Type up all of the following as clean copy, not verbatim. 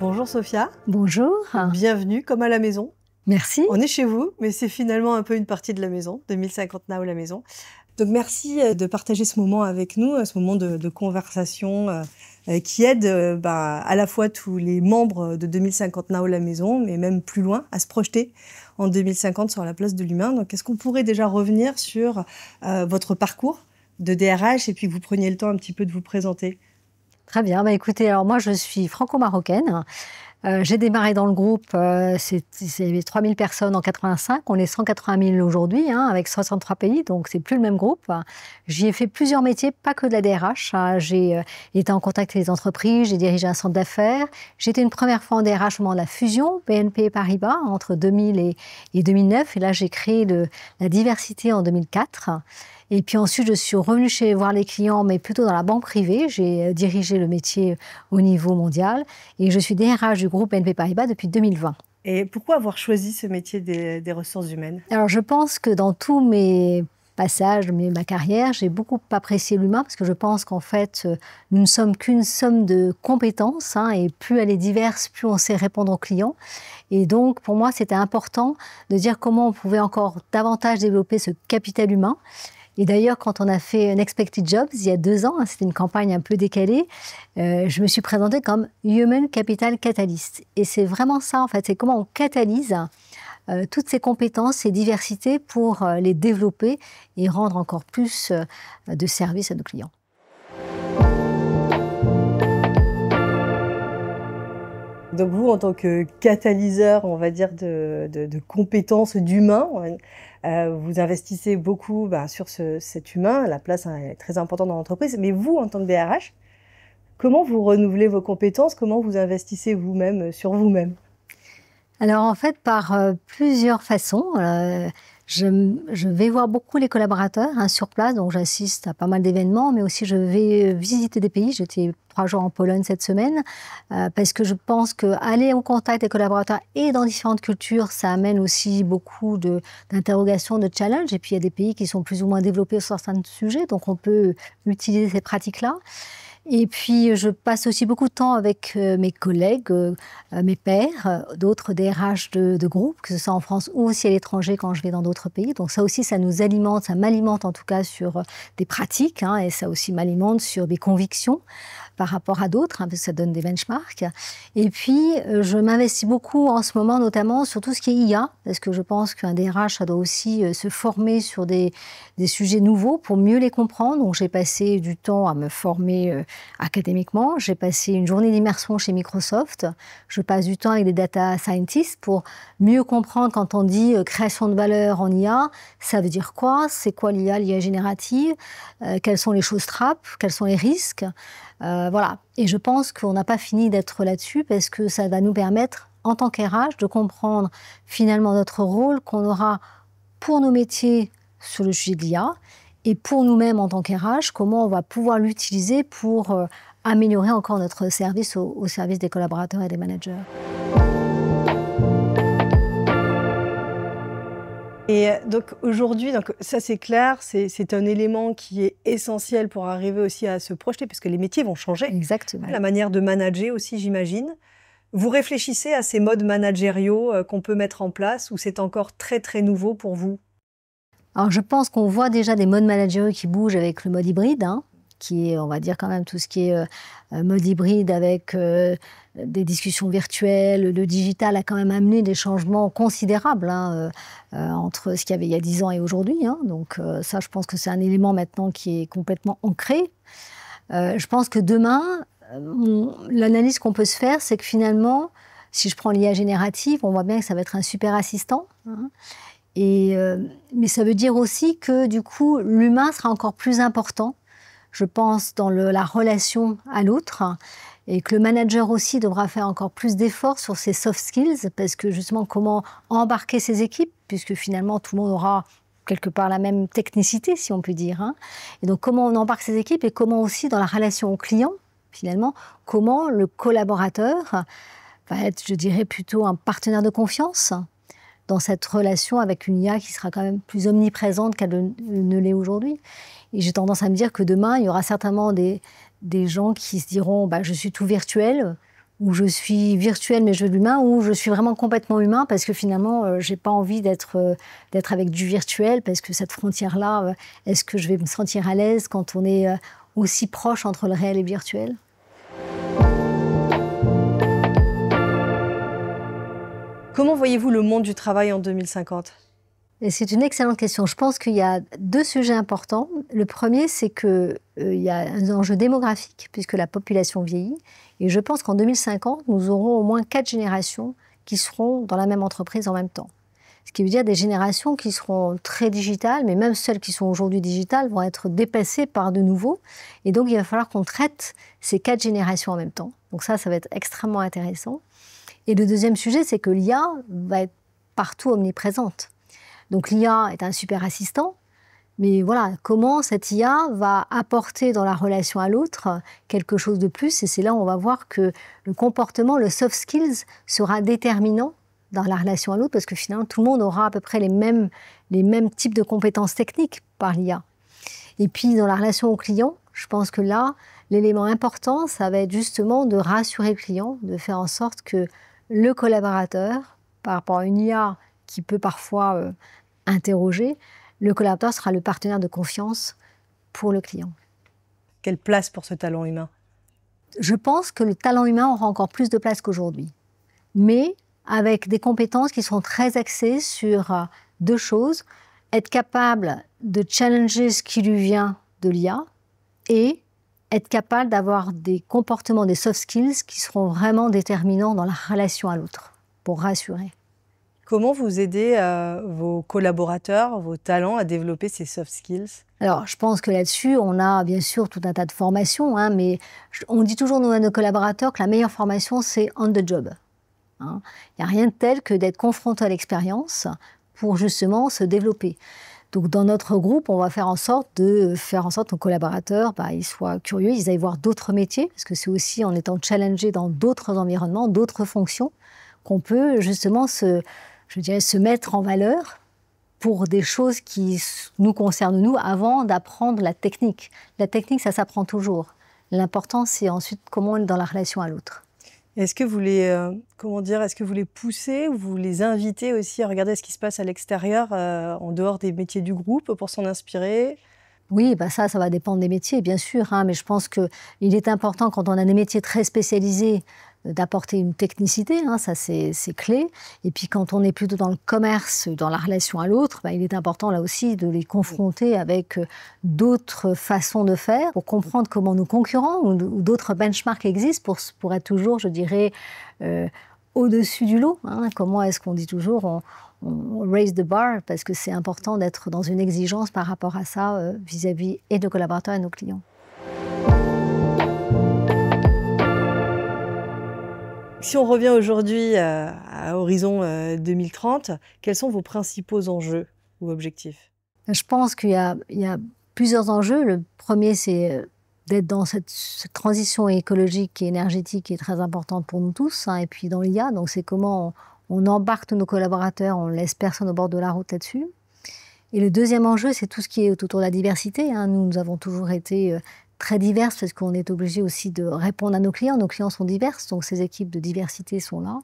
Bonjour Sophia. Bonjour. Bienvenue, comme à la maison. Merci. On est chez vous, mais c'est finalement un peu une partie de la maison, 2050 Now, la maison. Donc merci de partager ce moment avec nous, ce moment de conversation qui aide à la fois tous les membres de 2050 Now, la maison, mais même plus loin, à se projeter en 2050 sur la place de l'humain. Donc est-ce qu'on pourrait déjà revenir sur votre parcours de DRH et puis que vous preniez le temps un petit peu de vous présenter? Très bien. Écoutez, alors moi, je suis franco-marocaine. J'ai démarré dans le groupe, c'est 3000 personnes en 85. On est 180 000 aujourd'hui, avec 63 pays, donc c'est plus le même groupe. J'y ai fait plusieurs métiers, pas que de la DRH. J'ai été en contact avec les entreprises, j'ai dirigé un centre d'affaires. J'ai été une première fois en DRH au moment de la fusion BNP Paribas entre 2000 et 2009. Et là, j'ai créé la diversité en 2004. Et puis ensuite, je suis revenue voir les clients, mais plutôt dans la banque privée. J'ai dirigé le métier au niveau mondial et je suis DRH du groupe BNP Paribas depuis 2020. Et pourquoi avoir choisi ce métier des ressources humaines? Alors, je pense que dans tous mes passages, ma carrière, j'ai beaucoup apprécié l'humain parce que je pense qu'en fait, nous ne sommes qu'une somme de compétences et plus elle est diverse, plus on sait répondre aux clients. Et donc, pour moi, c'était important de dire comment on pouvait encore davantage développer ce capital humain. Et d'ailleurs, quand on a fait Unexpected Jobs, il y a 2 ans, c'était une campagne un peu décalée, je me suis présentée comme Human Capital Catalyst. Et c'est vraiment ça, en fait, c'est comment on catalyse toutes ces compétences, ces diversités pour les développer et rendre encore plus de services à nos clients. Donc vous, en tant que catalyseur, on va dire, de compétences d'humains, vous investissez beaucoup sur cet humain, la place est très importante dans l'entreprise, mais vous, en tant que DRH, comment vous renouvelez vos compétences, comment vous investissez vous-même sur vous-même? Alors en fait, par plusieurs façons. Je vais voir beaucoup les collaborateurs sur place, donc j'assiste à pas mal d'événements, mais aussi je vais visiter des pays. J'étais 3 jours en Pologne cette semaine, parce que je pense qu'aller au contact des collaborateurs et dans différentes cultures, ça amène aussi beaucoup d'interrogations, de challenges. Et puis il y a des pays qui sont plus ou moins développés sur certains sujets, donc on peut utiliser ces pratiques-là. Et puis, je passe aussi beaucoup de temps avec mes collègues, mes pairs, d'autres DRH de groupes, que ce soit en France ou aussi à l'étranger quand je vais dans d'autres pays. Donc ça aussi, ça nous alimente, ça m'alimente en tout cas sur des pratiques, et ça aussi m'alimente sur des convictions par rapport à d'autres, parce que ça donne des benchmarks. Et puis, je m'investis beaucoup en ce moment, notamment sur tout ce qui est IA, parce que je pense qu'un DRH, ça doit aussi se former sur des sujets nouveaux pour mieux les comprendre. Donc, j'ai passé du temps à me former académiquement. J'ai passé une journée d'immersion chez Microsoft. Je passe du temps avec des data scientists pour mieux comprendre quand on dit création de valeur en IA, ça veut dire quoi? C'est quoi l'IA générative? Quelles sont les choses trappes? Quels sont les risques? Voilà. Et je pense qu'on n'a pas fini d'être là-dessus parce que ça va nous permettre, en tant qu'RH, de comprendre finalement notre rôle qu'on aura pour nos métiers sur le sujet de l'IA et pour nous-mêmes en tant qu'RH, comment on va pouvoir l'utiliser pour améliorer encore notre service au service des collaborateurs et des managers. Et donc aujourd'hui, ça c'est clair, c'est un élément qui est essentiel pour arriver aussi à se projeter, parce que les métiers vont changer. Exactement. La manière de manager aussi, j'imagine. Vous réfléchissez à ces modes managériaux qu'on peut mettre en place, ou c'est encore très très nouveau pour vous? Alors je pense qu'on voit déjà des modes managériaux qui bougent avec le mode hybride, qui est, on va dire quand même, tout ce qui est mode hybride avec des discussions virtuelles. Le digital a quand même amené des changements considérables entre ce qu'il y avait il y a 10 ans et aujourd'hui. Donc ça, je pense que c'est un élément maintenant qui est complètement ancré. Je pense que demain, l'analyse qu'on peut se faire, c'est que finalement, si je prends l'IA générative, on voit bien que ça va être un super assistant. Mais ça veut dire aussi que du coup, l'humain sera encore plus important, je pense, dans la relation à l'autre, et que le manager aussi devra faire encore plus d'efforts sur ses soft skills, parce que justement, comment embarquer ses équipes, puisque finalement, tout le monde aura quelque part la même technicité, si on peut dire. Et donc, comment on embarque ses équipes et comment aussi, dans la relation au client, finalement, comment le collaborateur va être, je dirais, plutôt un partenaire de confiance dans cette relation avec une IA qui sera quand même plus omniprésente qu'elle ne l'est aujourd'hui. Et j'ai tendance à me dire que demain, il y aura certainement des gens qui se diront « je suis tout virtuel » où je suis virtuel mais je veux de l'humain, ou je suis vraiment complètement humain parce que finalement, j'ai pas envie d'être avec du virtuel parce que cette frontière-là, est-ce que je vais me sentir à l'aise quand on est aussi proche entre le réel et le virtuel? Comment voyez-vous le monde du travail en 2050? Et c'est une excellente question. Je pense qu'il y a 2 sujets importants. Le premier, c'est qu'il y a un enjeu démographique puisque la population vieillit. Et je pense qu'en 2050, nous aurons au moins 4 générations qui seront dans la même entreprise en même temps. Ce qui veut dire des générations qui seront très digitales, mais même celles qui sont aujourd'hui digitales vont être dépassées par de nouveaux. Et donc, il va falloir qu'on traite ces 4 générations en même temps. Donc ça va être extrêmement intéressant. Et le deuxième sujet, c'est que l'IA va être partout omniprésente. Donc l'IA est un super assistant, mais voilà, comment cette IA va apporter dans la relation à l'autre quelque chose de plus, et c'est là où on va voir que le comportement, le soft skills sera déterminant dans la relation à l'autre, parce que finalement tout le monde aura à peu près les mêmes types de compétences techniques par l'IA. Et puis dans la relation au client, je pense que là, l'élément important, ça va être justement de rassurer le client, de faire en sorte que le collaborateur, par rapport à une IA qui peut parfois interroger, le collaborateur sera le partenaire de confiance pour le client. Quelle place pour ce talent humain? Je pense que le talent humain aura encore plus de place qu'aujourd'hui, mais avec des compétences qui seront très axées sur 2 choses, être capable de challenger ce qui lui vient de l'IA et être capable d'avoir des comportements, des soft skills qui seront vraiment déterminants dans la relation à l'autre, pour rassurer. Comment vous aidez vos collaborateurs, vos talents à développer ces soft skills? Alors, je pense que là-dessus, on a bien sûr tout un tas de formations, mais on dit toujours nous, à nos collaborateurs que la meilleure formation, c'est on the job. Il n'y a rien de tel que d'être confronté à l'expérience pour justement se développer. Donc, dans notre groupe, on va faire en sorte que nos collaborateurs ils soient curieux, ils aillent voir d'autres métiers, parce que c'est aussi en étant challengés dans d'autres environnements, d'autres fonctions, qu'on peut justement se mettre en valeur pour des choses qui nous concernent nous avant d'apprendre la technique. La technique, ça s'apprend toujours. L'important, c'est ensuite comment on est dans la relation à l'autre. Est-ce que vous est-ce que vous les poussez ou vous les invitez aussi à regarder ce qui se passe à l'extérieur, en dehors des métiers du groupe, pour s'en inspirer? Oui, ça va dépendre des métiers, bien sûr, mais je pense qu'il est important, quand on a des métiers très spécialisés, d'apporter une technicité, ça c'est clé. Et puis quand on est plutôt dans le commerce, dans la relation à l'autre, il est important là aussi de les confronter avec d'autres façons de faire pour comprendre comment nos concurrents ou d'autres benchmarks existent pour être toujours, je dirais, au-dessus du lot. Comment est-ce qu'on dit toujours on raise the bar, parce que c'est important d'être dans une exigence par rapport à ça vis-à-vis et de nos collaborateurs et de nos clients. Si on revient aujourd'hui à horizon 2030, quels sont vos principaux enjeux ou objectifs? Je pense qu'il y a plusieurs enjeux. Le premier, c'est d'être dans cette transition écologique et énergétique qui est très importante pour nous tous, et puis dans l'IA, donc c'est comment on embarque tous nos collaborateurs, on ne laisse personne au bord de la route là-dessus. Et le deuxième enjeu, c'est tout ce qui est autour de la diversité. Nous avons toujours été très diverses parce qu'on est obligé aussi de répondre à nos clients. Nos clients sont divers, donc ces équipes de diversité sont là.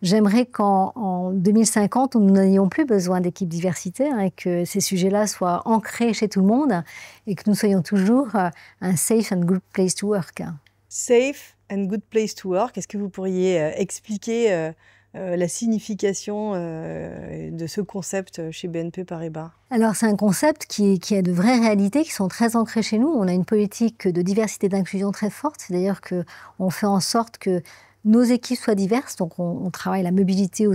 J'aimerais qu'en 2050, nous n'ayons plus besoin d'équipes diversité, et que ces sujets-là soient ancrés chez tout le monde et que nous soyons toujours un safe and good place to work. Safe and good place to work, est-ce que vous pourriez expliquer la signification de ce concept chez BNP Paribas? Alors, c'est un concept qui a de vraies réalités qui sont très ancrées chez nous. On a une politique de diversité et d'inclusion très forte. C'est-à-dire qu'on fait en sorte que nos équipes soient diverses. Donc, on travaille la mobilité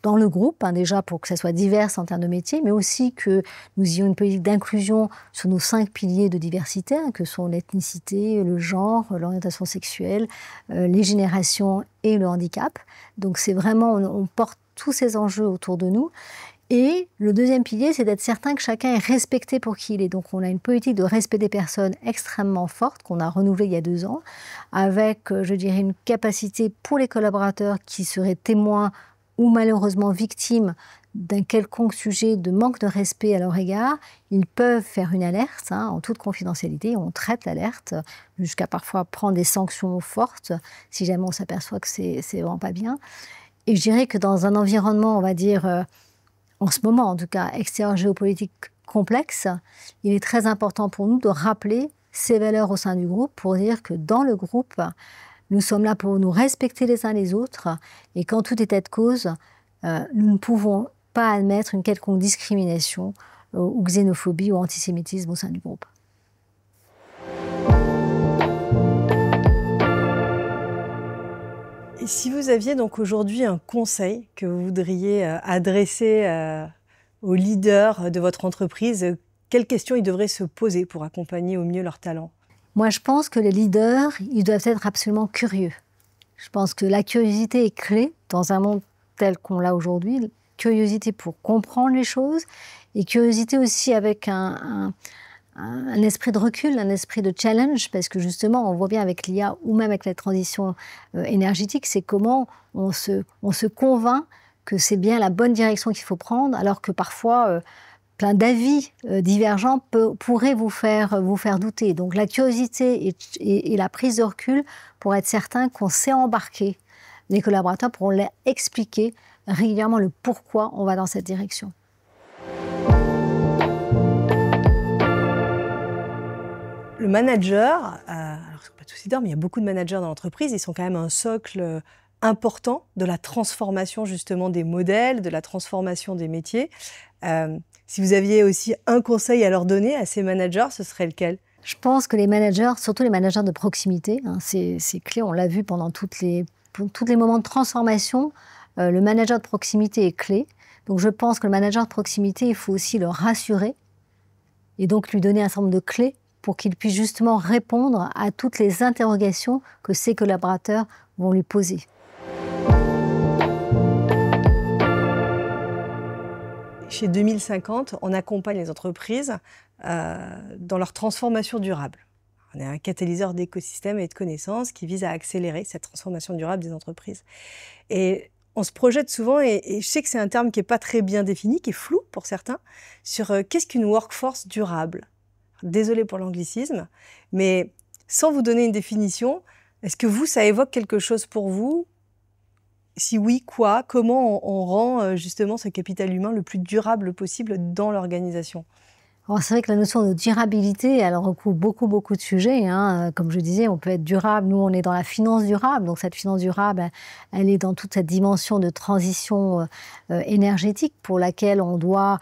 dans le groupe, déjà pour que ça soit divers en termes de métier, mais aussi que nous ayons une politique d'inclusion sur nos 5 piliers de diversité, que sont l'ethnicité, le genre, l'orientation sexuelle, les générations et le handicap. Donc, c'est vraiment, on porte tous ces enjeux autour de nous. Et le deuxième pilier, c'est d'être certain que chacun est respecté pour qui il est. Donc, on a une politique de respect des personnes extrêmement forte qu'on a renouvelée il y a 2 ans, avec, je dirais, une capacité pour les collaborateurs qui seraient témoins ou malheureusement victimes d'un quelconque sujet de manque de respect à leur égard, ils peuvent faire une alerte en toute confidentialité. On traite l'alerte jusqu'à parfois prendre des sanctions fortes si jamais on s'aperçoit que c'est vraiment pas bien. Et je dirais que dans un environnement, on va dire, en ce moment en tout cas, extérieur géopolitique complexe, il est très important pour nous de rappeler ces valeurs au sein du groupe pour dire que dans le groupe, nous sommes là pour nous respecter les uns les autres et qu'en tout état de cause, nous ne pouvons pas admettre une quelconque discrimination ou xénophobie ou antisémitisme au sein du groupe. Et si vous aviez donc aujourd'hui un conseil que vous voudriez adresser aux leaders de votre entreprise, quelles questions ils devraient se poser pour accompagner au mieux leurs talents? Moi, je pense que les leaders, ils doivent être absolument curieux. Je pense que la curiosité est clé dans un monde tel qu'on l'a aujourd'hui. Curiosité pour comprendre les choses et curiosité aussi avec un esprit de recul, un esprit de challenge, parce que justement, on voit bien avec l'IA ou même avec la transition énergétique, c'est comment on se convainc que c'est bien la bonne direction qu'il faut prendre, alors que parfois, plein d'avis divergents pourraient vous faire douter. Donc la curiosité et la prise de recul pour être certain qu'on sait embarquer les collaborateurs pour leur expliquer régulièrement le pourquoi on va dans cette direction. Le manager, alors c'est pas tous leaders, mais il y a beaucoup de managers dans l'entreprise, ils sont quand même un socle important de la transformation justement des modèles, de la transformation des métiers. Si vous aviez aussi un conseil à leur donner à ces managers, ce serait lequel? Je pense que les managers, surtout les managers de proximité, c'est clé, on l'a vu pendant tous les moments de transformation, le manager de proximité est clé. Donc je pense que le manager de proximité, il faut aussi le rassurer et donc lui donner un certain nombre de clés pour qu'il puisse justement répondre à toutes les interrogations que ses collaborateurs vont lui poser. Chez 2050, on accompagne les entreprises dans leur transformation durable. On est un catalyseur d'écosystèmes et de connaissances qui vise à accélérer cette transformation durable des entreprises. Et on se projette souvent, et je sais que c'est un terme qui n'est pas très bien défini, qui est flou pour certains, sur qu'est-ce qu'une workforce durable. Désolée pour l'anglicisme, mais sans vous donner une définition, est-ce que ça évoque quelque chose pour vous? Si oui, quoi? Comment on rend justement ce capital humain le plus durable possible dans l'organisation? Alors c'est vrai que la notion de durabilité, elle recouvre beaucoup de sujets. Comme je disais, on peut être durable. Nous, on est dans la finance durable. Donc cette finance durable, elle est dans toute cette dimension de transition énergétique pour laquelle on doit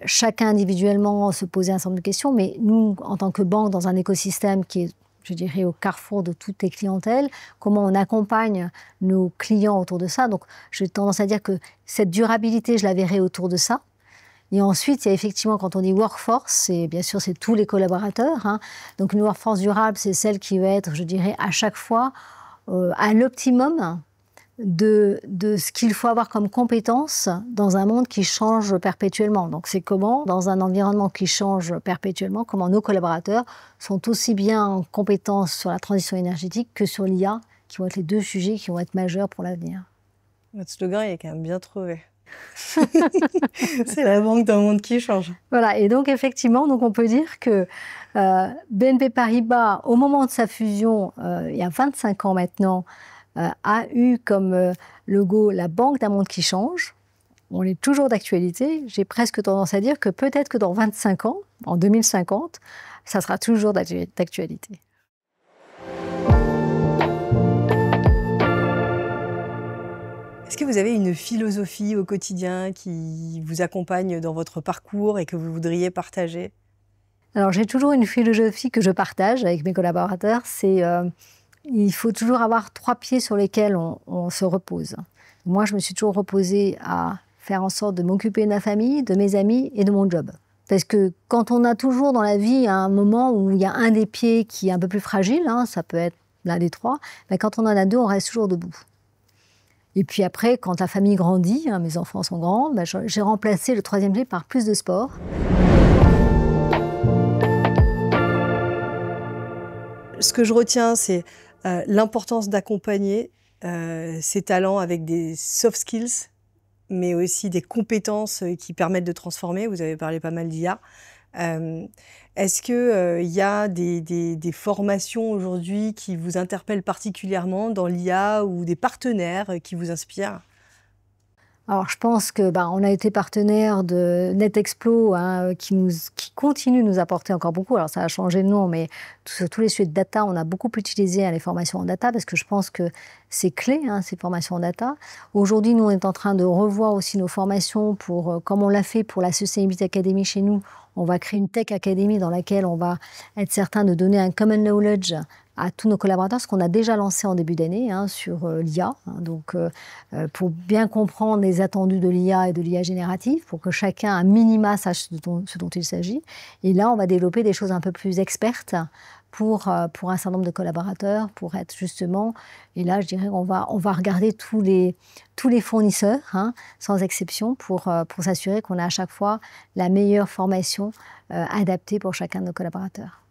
chacun individuellement se poser un certain nombre de questions. Mais nous, en tant que banque, dans un écosystème qui est, je dirais, au carrefour de toutes les clientèles, comment on accompagne nos clients autour de ça. Donc j'ai tendance à dire que cette durabilité, je la verrai autour de ça. Et ensuite, il y a effectivement, quand on dit workforce, bien sûr, c'est tous les collaborateurs. Donc une workforce durable, c'est celle qui va être, je dirais, à chaque fois à l'optimum de ce qu'il faut avoir comme compétence dans un monde qui change perpétuellement. Donc c'est comment, dans un environnement qui change perpétuellement, comment nos collaborateurs sont aussi bien en compétence sur la transition énergétique que sur l'IA, qui vont être les deux sujets qui vont être majeurs pour l'avenir. Votre slogan, il est quand même bien trouvé. C'est la banque d'un monde qui change. Voilà, et donc effectivement, donc on peut dire que BNP Paribas, au moment de sa fusion, il y a 25 ans maintenant, a eu comme logo la banque d'un monde qui change. On est toujours d'actualité. J'ai presque tendance à dire que peut-être que dans 25 ans, en 2050, ça sera toujours d'actualité. Est-ce que vous avez une philosophie au quotidien qui vous accompagne dans votre parcours et que vous voudriez partager? Alors j'ai toujours une philosophie que je partage avec mes collaborateurs, c'est il faut toujours avoir 3 pieds sur lesquels on se repose. Moi, je me suis toujours reposée à faire en sorte de m'occuper de ma famille, de mes amis et de mon job. Parce que quand on a toujours dans la vie un moment où il y a un des pieds qui est un peu plus fragile, ça peut être l'un des 3, mais quand on en a 2, on reste toujours debout. Et puis après, quand la famille grandit, mes enfants sont grands, j'ai remplacé le 3e pied par plus de sport. Ce que je retiens, c'est l'importance d'accompagner ces talents avec des soft skills mais aussi des compétences qui permettent de transformer. Vous avez parlé pas mal d'IA. Est-ce que, il y a des formations aujourd'hui qui vous interpellent particulièrement dans l'IA ou des partenaires qui vous inspirent? Alors, je pense que, bah, on a été partenaire de NetExplo, hein, qui continue de nous apporter encore beaucoup. Alors, ça a changé de nom, mais sur tous les sujets de data, on a beaucoup utilisé, hein, les formations en data parce que je pense que c'est clé, hein, ces formations en data. Aujourd'hui, nous, on est en train de revoir aussi nos formations pour, comme on l'a fait pour la Sustainability Academy chez nous, on va créer une Tech Academy dans laquelle on va être certain de donner un common knowledge à tous nos collaborateurs, ce qu'on a déjà lancé en début d'année, hein, sur l'IA. Hein, donc, pour bien comprendre les attendus de l'IA et de l'IA générative, pour que chacun, à minima, sache ce dont il s'agit. Et là, on va développer des choses un peu plus expertes pour un certain nombre de collaborateurs, pour être justement, et là, je dirais qu'on va regarder tous les fournisseurs, hein, sans exception, pour s'assurer qu'on a à chaque fois la meilleure formation adaptée pour chacun de nos collaborateurs.